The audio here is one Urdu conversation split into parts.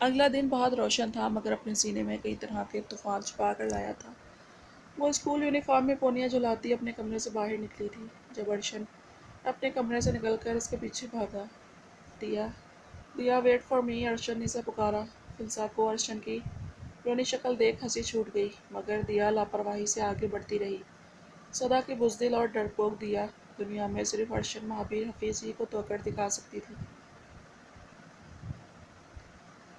اگلا دن بہت روشن تھا مگر اپنے سینے میں کئی طرح کے طوفان چھپا کر لایا تھا۔ وہ اسکول یونیفارم میں پونیاں جلاتی اپنے کمرے سے باہر نکلی تھی جب ارشن اپنے کمرے سے نکل کر اس کے پیچھے بھاگا۔ دیا، دیا ویٹ فار می، ارشن نے اسے پکارا۔ فلزا کو ارشن کی رونی شکل دیکھ ہنسی چھوٹ گئی مگر دیا لاپرواہی سے آگے بڑھتی رہی۔ سدا کی بزدل اور ڈرپوک دیا دنیا میں صرف ارشن مہابیر حفیظ ہی کو توقع دکھا سکتی تھی،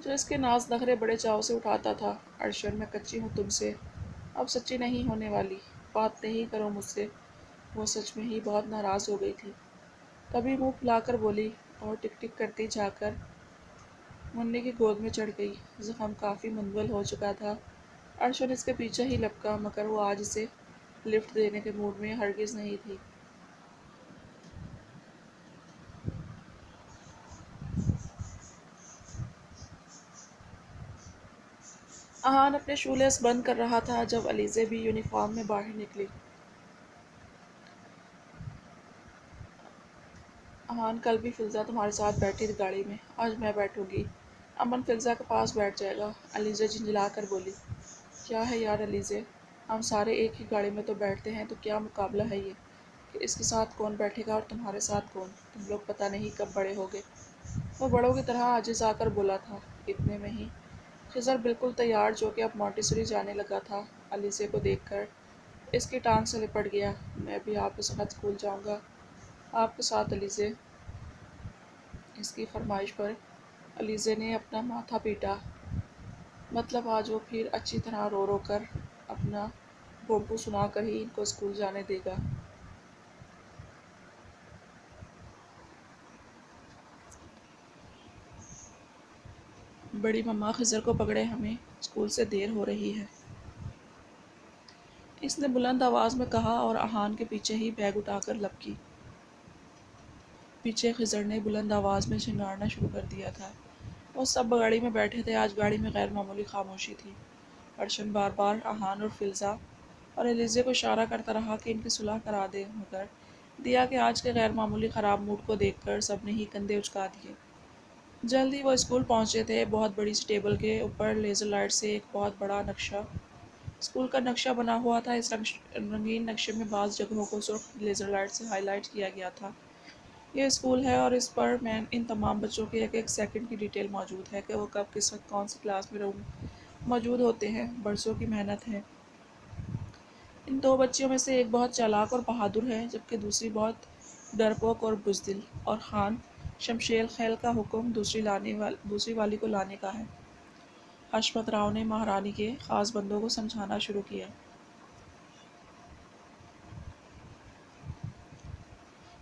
جو اس کے ناز نخرے بڑے چاؤ سے اٹھاتا تھا۔ ارشن، میں کچی ہوں تم سے، اب سچی نہیں ہونے والی، بات نہیں کرو مجھ سے۔ وہ سچ میں ہی بہت ناراض ہو گئی تھی، تبھی منہ پھلا کر بولی اور ٹک ٹک کرتی جا کر منی کی گود میں چڑھ گئی۔ زخم کافی منول ہو چکا تھا۔ ارشن اس کے پیچھے ہی لپکا مگر وہ آج اسے لفٹ دینے کے موڈ میں ہرگز نہیں تھی۔ احان اپنے شو لیس بند کر رہا تھا جب علیزے بھی یونیفارم میں باہر نکلی۔ احان، کل بھی فلزا تمہارے ساتھ بیٹھی تھی گاڑی میں، آج میں بیٹھوں گی۔ امن فلزا کے پاس بیٹھ جائے گا، علیزے جھنجھلا کر بولی۔ کیا ہے یار علیزے، ہم سارے ایک ہی گاڑی میں تو بیٹھتے ہیں، تو کیا مقابلہ ہے یہ کہ اس کے ساتھ کون بیٹھے گا اور تمہارے ساتھ کون؟ تم لوگ پتہ نہیں کب بڑے ہوگے۔ وہ بڑوں کی طرح عاجز آ کر بولا تھا۔ اتنے میں ہی خضر بالکل تیار، جو کہ اب مونٹیسری جانے لگا تھا، علیزے کو دیکھ کر اس کی ٹانگ سے لپٹ گیا۔ میں بھی آپ کے ساتھ اسکول جاؤں گا۔ آپ کے ساتھ علیزے؟ اس کی فرمائش پر علیزے نے اپنا ماتھا پیٹا۔ مطلب آج وہ پھر اچھی طرح رو رو کر اپنا بھونپو سنا کر ہی ان کو اسکول جانے دے گا۔ بڑی مما خضر کو پکڑے، ہمیں اسکول سے دیر ہو رہی ہے، اس نے بلند آواز میں کہا اور احان کے پیچھے ہی بیگ اٹھا کر لپکی۔ پیچھے خضر نے بلند آواز میں شنگارنا شروع کر دیا تھا۔ وہ سب گاڑی میں بیٹھے تھے، آج گاڑی میں غیر معمولی خاموشی تھی۔ ارشن بار بار احان اور فلزا اور علیزے کو اشارہ کرتا رہا کہ ان کی صلح کرا دیں مگر دیا کہ آج کے غیر معمولی خراب موڈ کو دیکھ کر سب نے ہی کندھے اچکا دیے۔ جلد ہی وہ اسکول پہنچے تھے۔ بہت بڑی سی ٹیبل کے اوپر لیزر لائٹ سے ایک بہت بڑا نقشہ اسکول کا نقشہ بنا ہوا تھا۔ اس رنگین نقشے میں بعض جگہوں کو سرخ لیزر لائٹ سے ہائی لائٹ کیا گیا تھا۔ یہ اسکول ہے اور اس پر ان تمام بچوں کے ایک ایک سیکنڈ کی ڈیٹیل موجود ہے کہ وہ کب کس وقت کون سی کلاس میں موجود ہوتے ہیں۔ برسوں کی محنت ہے۔ ان دو بچیوں میں سے ایک بہت چالاک اور بہادر ہے جبکہ دوسری بہت ڈرپوک اور بزدل، اور خان شمشیر خیل کا حکم دوسری والی کو لانے کا ہے۔ حشمت راؤ نے مہارانی کے خاص بندوں کو سمجھانا شروع کیا۔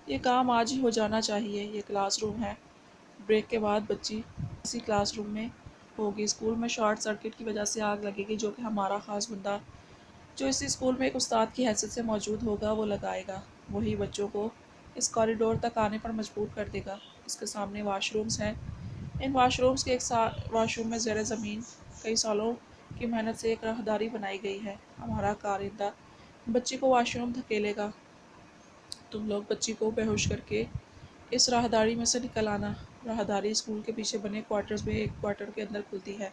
یہ کام آج ہی ہو جانا چاہیے۔ یہ کلاس روم ہے، بریک کے بعد بچی اسی کلاس روم میں ہوگی۔ اسکول میں شارٹ سرکٹ کی وجہ سے آگ لگے گی جو کہ ہمارا خاص بندہ، جو اسی اسکول میں ایک استاد کی حیثیت سے موجود ہوگا، وہ لگائے گا۔ وہی بچوں کو اس کوریڈور تک آنے پر مجبور کر دے گا۔ اس کے سامنے واش رومز ہیں۔ ان واش رومز کے ایک واش روم میں زیر زمین کئی سالوں کی محنت سے ایک راہداری بنائی گئی ہے۔ ہمارا کارندہ بچی کو واش روم دھکیلے گا۔ تم لوگ بچی کو بے ہوش کر کے اس راہداری میں سے نکل آنا۔ راہداری اسکول کے پیچھے بنے کوارٹرز میں ایک کوارٹر کے اندر کھلتی ہے۔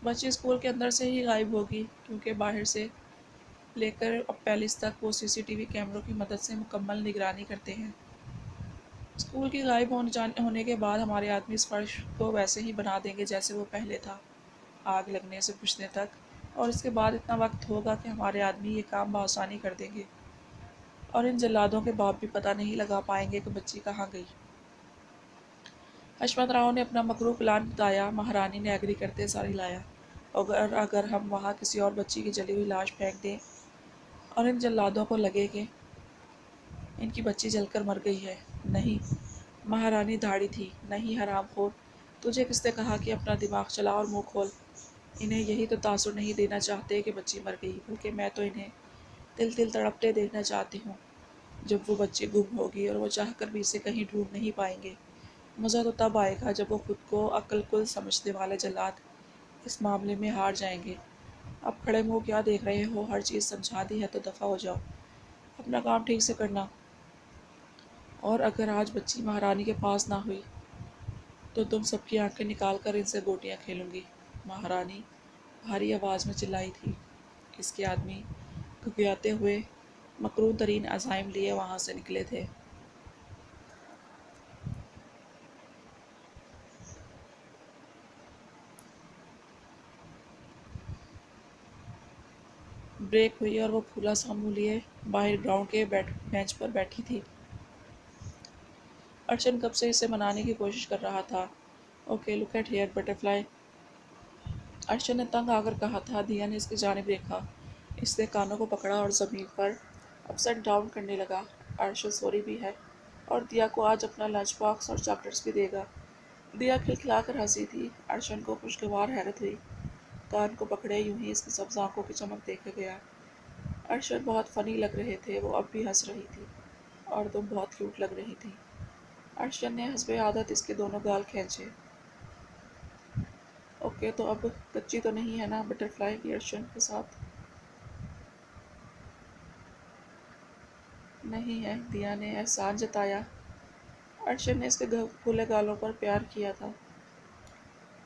بچی اسکول کے اندر سے ہی غائب ہوگی کیونکہ باہر سے لے کر پیلس تک وہ سی سی ٹی وی کیمروں کی مدد سے مکمل نگرانی کرتے ہیں۔ اسکول کی غائب ہونے کے بعد ہمارے آدمی اس فرش کو ویسے ہی بنا دیں گے جیسے وہ پہلے تھا، آگ لگنے سے بجھنے تک، اور اس کے بعد اتنا وقت ہوگا کہ ہمارے آدمی یہ کام بآسانی کر دیں گے اور ان جلادوں کے باپ بھی پتہ نہیں لگا پائیں گے کہ بچی کہاں گئی۔ حشمت راؤ نے اپنا مکرو پلان بتایا۔ مہارانی نے ایگری کرتے سر ہلایا۔ اگر ہم وہاں کسی اور بچی کی جلی ہوئی لاش پھینک دیں اور ان جلادوں کو لگے کہ ان کی بچی جل کر مر گئی ہے۔ نہیں، مہارانی دھاڑی تھی۔ نہیں حرام خور، تجھے کس نے کہا کہ اپنا دماغ چلا اور منہ کھول؟ انہیں یہی تو تاثر نہیں دینا چاہتے کہ بچی مر گئی، بلکہ میں تو انہیں تل تل تڑپتے دیکھنا چاہتی ہوں جب وہ بچی گم ہوگی اور وہ چاہ کر بھی اسے کہیں ڈھونڈ نہیں پائیں گے۔ مزہ تو تب آئے گا جب وہ خود کو عقل کل سمجھنے والے جلاد اس معاملے میں ہار جائیں گے۔ اب کھڑے منہ کیا دیکھ رہے ہو؟ ہر چیز سمجھا دی ہے تو دفع ہو جاؤ، اپنا کام ٹھیک سے کرنا۔ اور اگر آج بچی مہارانی کے پاس نہ ہوئی تو تم سب کی آنکھیں نکال کر ان سے گوٹیاں کھیلوں گی، مہارانی بھاری آواز میں چلائی تھی۔ اس کے آدمی گھگیاتے ہوئے مکروہ ترین عزائم لیے وہاں سے نکلے تھے۔ بریک ہوئی اور وہ پھولا سا منہ لیے باہر گراؤنڈ کے بینچ پر بیٹھی تھی۔ ارشن کب سے اسے منانے کی کوشش کر رہا تھا۔ Okay look at here butterfly فلائی، ارشن نے تنگ آ کر کہا تھا۔ دیا نے اس کی جانب دیکھا، اس نے کانوں کو پکڑا اور زمین پر اپ سائڈ ڈاؤن کرنے لگا۔ ارشن سوری بھی ہے اور دیا کو آج اپنا لنچ باکس اور چاکلیٹس بھی دے گا۔ دیا کھلکھلا کر ہنسی تھی۔ ارشن کو خوشگوار حیرت ہوئی، کان کو پکڑے یوں ہی اس کی سبز آنکھوں کی چمک دیکھے گیا۔ ارشن بہت فنی لگ رہے تھے، وہ اب بھی ہنس رہی تھی، اور تم بہت کیوٹ لگ رہی تھی۔ ارشن نے حسب عادت اس کے دونوں گال کھینچے۔ اوکے تو اب کچی تو نہیں ہے نا بٹر فلائی بھی ارشن کے ساتھ؟ نہیں ہے، دیا نے احسان جتایا۔ ارشن نے اس کے کھلے گالوں پر پیار کیا تھا۔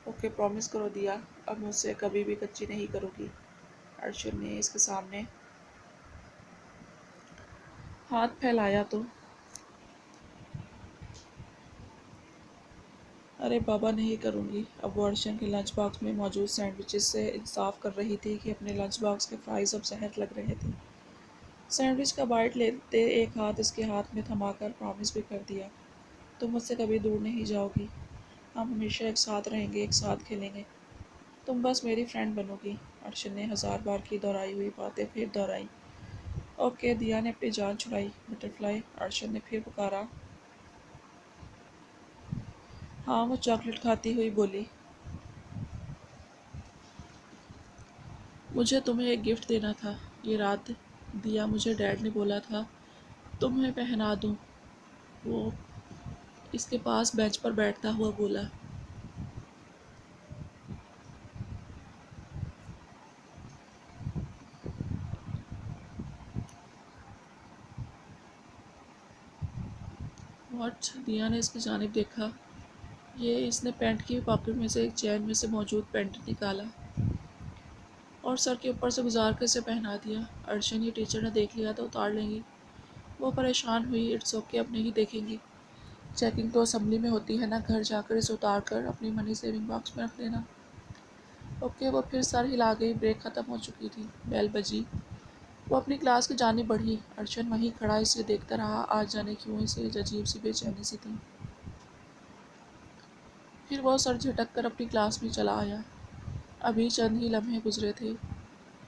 اوکے پرومس کرو دیا، اب مجھ سے کبھی بھی کچی نہیں کرو گی۔ ارشن نے اس کے سامنے ہاتھ پھیلایا تو ارے بابا نہیں کروں گی۔ اب وہ ارشن کے لنچ باکس میں موجود سینڈوچز سے انصاف کر رہی تھی کہ اپنے لنچ باکس کے فرائز اب زہر لگ رہے تھے۔ سینڈوچ کا بائٹ لیتے ایک ہاتھ اس کے ہاتھ میں تھما کر پرومس بھی کر دیا، تم مجھ سے کبھی دور نہیں جاؤ گی، ہم ہمیشہ ایک ساتھ رہیں گے، ایک ساتھ کھیلیں گے، تم بس میری فرینڈ بنو گی۔ ارشن نے 1000 بار کی دہرائی ہوئی باتیں پھر دہرائیں۔ اوکے دیا نے اپنی جان چھڑائی۔ بٹر فلائی، ارشن نے پھر پکارا۔ ہاں وہ چاکلیٹ کھاتی ہوئی بولی، مجھے تمہیں ایک گفٹ دینا تھا یہ رات، دیا مجھے ڈیڈ نے بولا تھا تمہیں پہنا دوں، وہ اس کے پاس بینچ پر بیٹھتا ہوا بولا۔ واٹ؟ دیا نے اس کی جانب دیکھا۔ یہ اس نے پینٹ کی پاکٹ میں سے ایک چین میں سے موجود پینٹ نکالا اور سر کے اوپر سے گزار کر اسے پہنا دیا۔ ارشن یہ ٹیچر نے دیکھ لیا تو اتار لیں گی۔ وہ پریشان ہوئی۔ اٹس اوکے اب نہیں دیکھیں گی، چیکنگ تو اسمبلی میں ہوتی ہے نا، گھر جا کر اسے اتار کر اپنی منی سیونگ باکس میں رکھ لینا۔ اوکے وہ پھر سر ہلا گئی۔ بریک ختم ہو چکی تھی، بیل بجی، وہ اپنی کلاس کی جانب بڑھی۔ ارشن وہیں کھڑا اسے دیکھتا رہا، آج جانے کیوں اسے عجیب سی بے چینی سی تھی۔ پھر وہ سر جھٹک کر اپنی کلاس میں چلا آیا۔ ابھی چند ہی لمحے گزرے تھے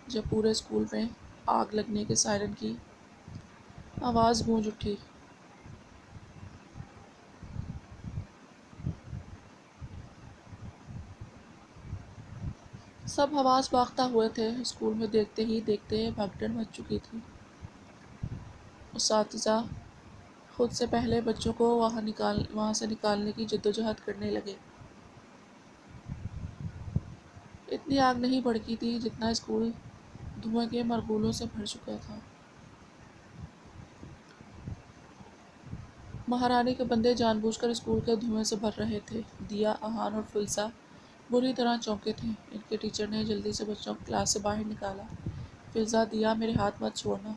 جب پورے اسکول میں آگ لگنے کے سائرن کی آواز گونج اٹھی۔ سب حواس باختہ ہوئے تھے۔ اسکول میں دیکھتے ہی دیکھتے بھگدڑ مچ چکی تھی۔ اساتذہ خود سے پہلے بچوں کو وہاں سے نکالنے کی جدوجہد کرنے لگے۔ اتنی آگ نہیں بھڑکی تھی جتنا اسکول دھوئیں کے مرغولوں سے بھر چکا تھا۔ مہارانی کے بندے جان بوجھ کر اسکول کے دھوئیں سے بھر رہے تھے۔ دیا، احان اور فلزہ بری طرح چونکے تھے۔ ان کے ٹیچر نے جلدی سے بچوں کو کلاس سے باہر نکالا۔ فلزہ، دیا میرے ہاتھ مت چھوڑنا۔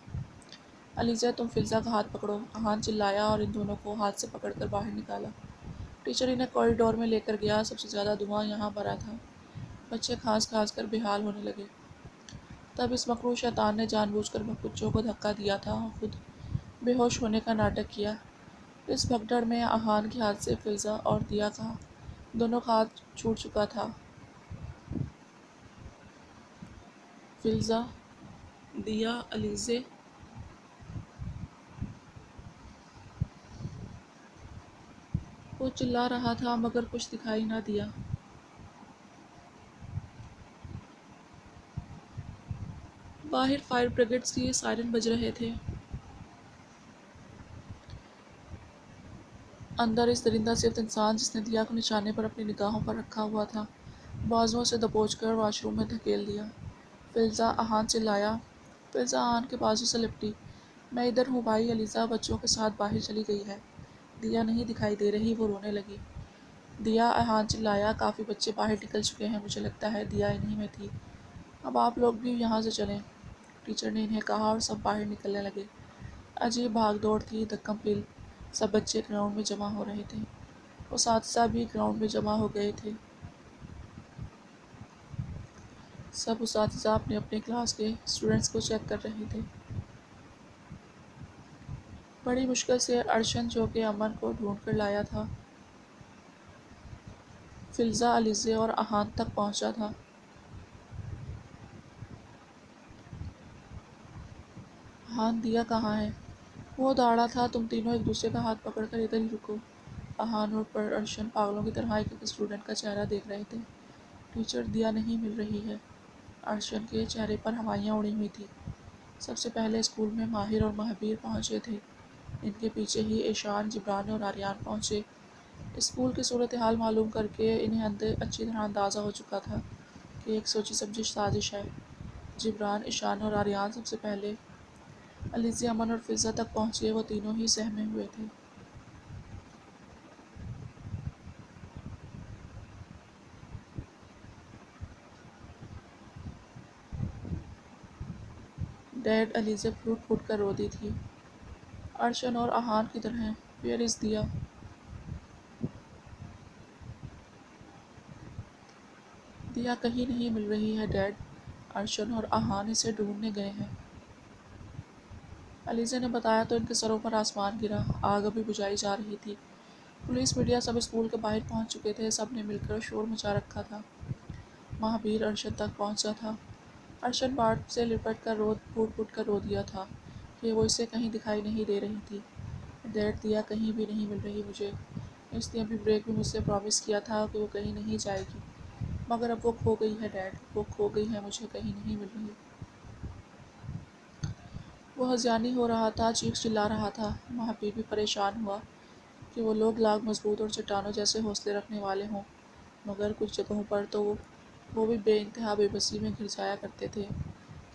علیزہ تم فلزہ کا ہاتھ پکڑو، احان چلایا اور ان دونوں کو ہاتھ سے پکڑ کر باہر نکالا۔ ٹیچر انہیں کوریڈور میں لے کر گیا۔ سب سے زیادہ دھواں یہاں بھرا تھا، بچے کھانس کھانس کر بے حال ہونے لگے۔ تب اس مکروہ شیطان نے جان بوجھ کر بچوں کو دھکا دیا تھا اور خود بے ہوش ہونے کا ناٹک کیا۔ اس بھگدڑ میں احان کے ہاتھ سے فلزہ اور دیا کا دونوں کا ہاتھ چھوٹ چکا تھا۔ فلزہ، دیا، علیزہ وہ چلا رہا تھا مگر کچھ دکھائی نہ دیا۔ باہر فائر بریگیڈز کی سائرن بج رہے تھے۔ اندر اس درندہ صفت انسان جس نے دیا کو نشانے پر اپنی نگاہوں پر رکھا ہوا تھا، بازوؤں سے دبوچ کر واش روم میں دھکیل دیا۔ فلزہ، احان چلایا۔ فلزہ احان کے بازو سے لپٹی۔ میں ادھر ہوں بھائی، علیزہ بچوں کے ساتھ باہر چلی گئی ہے۔ دیا نہیں دکھائی دے رہی، وہ رونے لگی۔ دیا احان چلایا، کافی بچے باہر نکل چکے ہیں، مجھے لگتا ہے دیا انہی میں تھی۔ اب آپ لوگ بھی یہاں سے چلیں، ٹیچر نے انہیں کہا اور سب باہر نکلنے لگے۔ عجیب بھاگ دوڑ تھی، دھکم پل، سب بچے گراؤنڈ میں جمع ہو رہے تھے، اساتذہ بھی گراؤنڈ میں جمع ہو گئے تھے۔ سب اساتذہ اپنے اپنے کلاس کے اسٹوڈنٹس کو چیک کر رہے تھے۔ بڑی مشکل سے ارشن، جو کہ امن کو ڈھونڈ کر لایا تھا، فلزہ، علیزے اور احان تک پہنچا تھا۔ احان، دیا کہاں ہے؟ وہ دوڑا تھا۔ تم تینوں ایک دوسرے کا ہاتھ پکڑ کر ادھر ہی رکو۔ احان اور ارشن پاگلوں کی طرح ایک ایک اسٹوڈنٹ کا چہرہ دیکھ رہے تھے۔ ٹیچر، دیا نہیں مل رہی ہے۔ ارشن کے چہرے پر ہوائیاں اڑی ہوئی تھیں۔ سب سے پہلے اسکول میں ماہر اور مہابیر پہنچے تھے، ان کے پیچھے ہی ایشان، جبران اور آریان پہنچے۔ اسکول کی صورتحال معلوم کر کے انہیں اچھی طرح اندازہ ہو چکا تھا کہ ایک سوچی سمجھی سازش ہے۔ جبران، ایشان اور آریان سب سے پہلے علیزے، امن اور فضہ تک پہنچے۔ وہ تینوں ہی سہمے ہوئے تھے۔ ڈیڈ، علیزے پھوٹ پھوٹ کر رو دی تھی۔ ارشن اور احان کدھر ہیں؟ ویئر از دیا؟ دیا کہیں نہیں مل رہی ہے ڈیڈ، ارشن اور احان اسے ڈھونڈنے گئے ہیں۔ علیزے نے بتایا تو ان کے سروں پر آسمان گرا۔ آگ ابھی بجھائی جا رہی تھی۔ پولیس، میڈیا سب اسکول کے باہر پہنچ چکے تھے۔ سب نے مل کر شور مچا رکھا تھا۔ مہابیر ارشن تک پہنچا تھا۔ ارشن بارڈ سے لپٹ کر پھوٹ پھوٹ کر رو دیا تھا کہ وہ اسے کہیں دکھائی نہیں دے رہی تھی۔ ڈیڈ، دیا کہیں بھی نہیں مل رہی مجھے۔ اس نے ابھی بریک میں مجھ سے پرامس کیا تھا کہ وہ کہیں نہیں جائے گی، مگر اب وہ کھو گئی ہے ڈیڈ، وہ کھو گئی ہے، مجھے کہیں نہیں مل رہی۔ وہ ہذیانی ہو رہا تھا، چیخ چلا رہا تھا۔ مہابیر بھی پریشان ہوا کہ وہ لوگ لاگ مضبوط اور چٹانوں جیسے حوصلے رکھنے والے ہوں، مگر کچھ جگہوں پر تو وہ بھی بے انتہا بے بسی میں گر جایا کرتے تھے،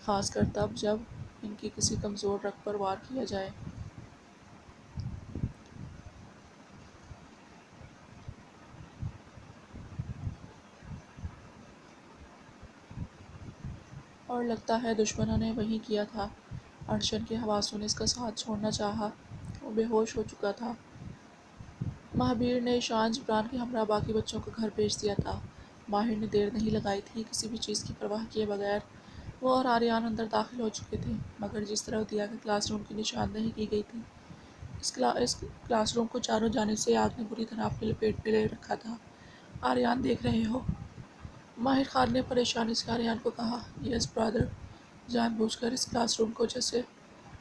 خاص کر تب جب ان کی کسی کمزور رگ پر وار کیا جائے۔ اور لگتا ہے دشمنوں نے وہی کیا تھا۔ ارشن کے حواسوں نے اس کا ساتھ چھوڑنا چاہا، وہ بے ہوش ہو چکا تھا۔ مہابیر نے ایشان، جبران کے ہمراہ باقی بچوں کو گھر بھیج دیا تھا۔ ماہر نے دیر نہیں لگائی تھی۔ کسی بھی چیز کی پرواہ کیے بغیر وہ اور آریان اندر داخل ہو چکے تھے، مگر جس طرح دیا کے کلاس روم کی نشاندہی کی گئی تھی، اس کلاس روم کو چاروں جانب سے آگ نے بری طرح اپنے لپیٹ میں لے رکھا تھا۔ آریان، دیکھ رہے ہو؟ ماہر خان نے پریشانی سے آریان کو کہا۔ یس برادر، جان بوجھ کر اس کلاس روم کو جیسے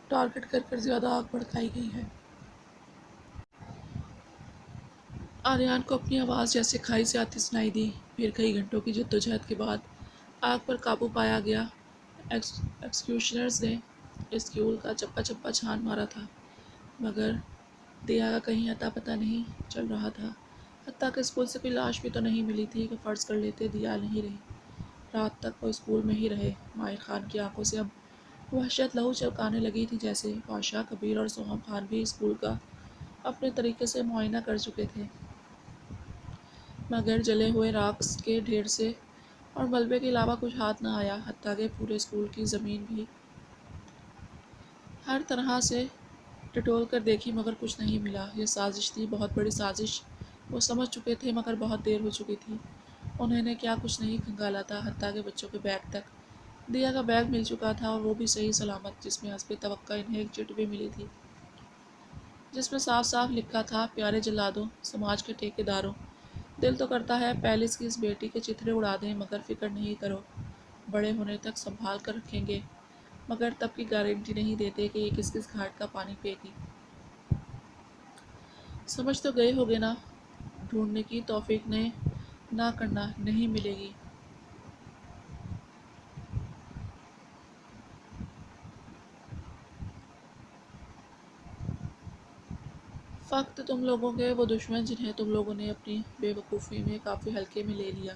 ٹارگٹ کر زیادہ آگ بھڑکائی گئی ہے۔ آریان کو اپنی آواز جیسے کھائی سے آتی سنائی دی۔ پھر کئی گھنٹوں کی جدوجہد کے بعد آگ پر قابو پایا گیا۔ ایکسکیوشنرز نے اسکول کا چپا چپا چھان مارا تھا، مگر دیا کا کہیں اتا پتہ نہیں چل رہا تھا۔ حتیٰ کہ اسکول سے کوئی لاش بھی تو نہیں ملی تھی کہ فرض کر لیتے دیا نہیں رہی۔ رات تک وہ اسکول میں ہی رہے۔ ماہر خان کی آنکھوں سے اب وحشت لہو چلکانے لگی تھی، جیسے بادشاہ، کبیر اور سوہم خان بھی اسکول کا اپنے طریقے سے معائنہ کر چکے تھے، مگر جلے ہوئے راکس کے ڈھیر سے اور ملبے کے علاوہ کچھ ہاتھ نہ آیا۔ حتیٰ کہ پورے اسکول کی زمین بھی ہر طرح سے ٹٹول کر دیکھی، مگر کچھ نہیں ملا۔ یہ سازش تھی، بہت بڑی سازش۔ وہ سمجھ چکے تھے، مگر بہت دیر ہو چکی تھی۔ انہوں نے کیا کچھ نہیں کھنگالا تھا، حتیٰ کہ بچوں کے بیگ تک۔ دیا کا بیگ مل چکا تھا، اور وہ بھی صحیح سلامت، جس میں حسب توقع انہیں ایک چٹ بھی ملی تھی، جس میں صاف صاف لکھا تھا: پیارے جلادوں، سماج کے ٹھیکے داروں، دل تو کرتا ہے پیلس کی اس بیٹی کے چتھرے اڑا دیں، مگر فکر نہیں کرو، بڑے ہونے تک سنبھال کر رکھیں گے، مگر تب کی گارنٹی نہیں دیتے کہ یہ کس کس گھاٹ کا پانی پے گی۔ سمجھ تو گئے ہوگے نا؟ ڈھونڈنے کی توفیق نہ کرنا، نہیں ملے گی۔ فقط تم لوگوں کے وہ دشمن جنہیں تم لوگوں نے اپنی بے وقوفی میں کافی ہلکے میں لے لیا۔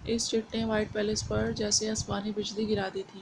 اس چٹ نے وائٹ پیلس پر جیسے آسمانی بجلی گرا دی تھی۔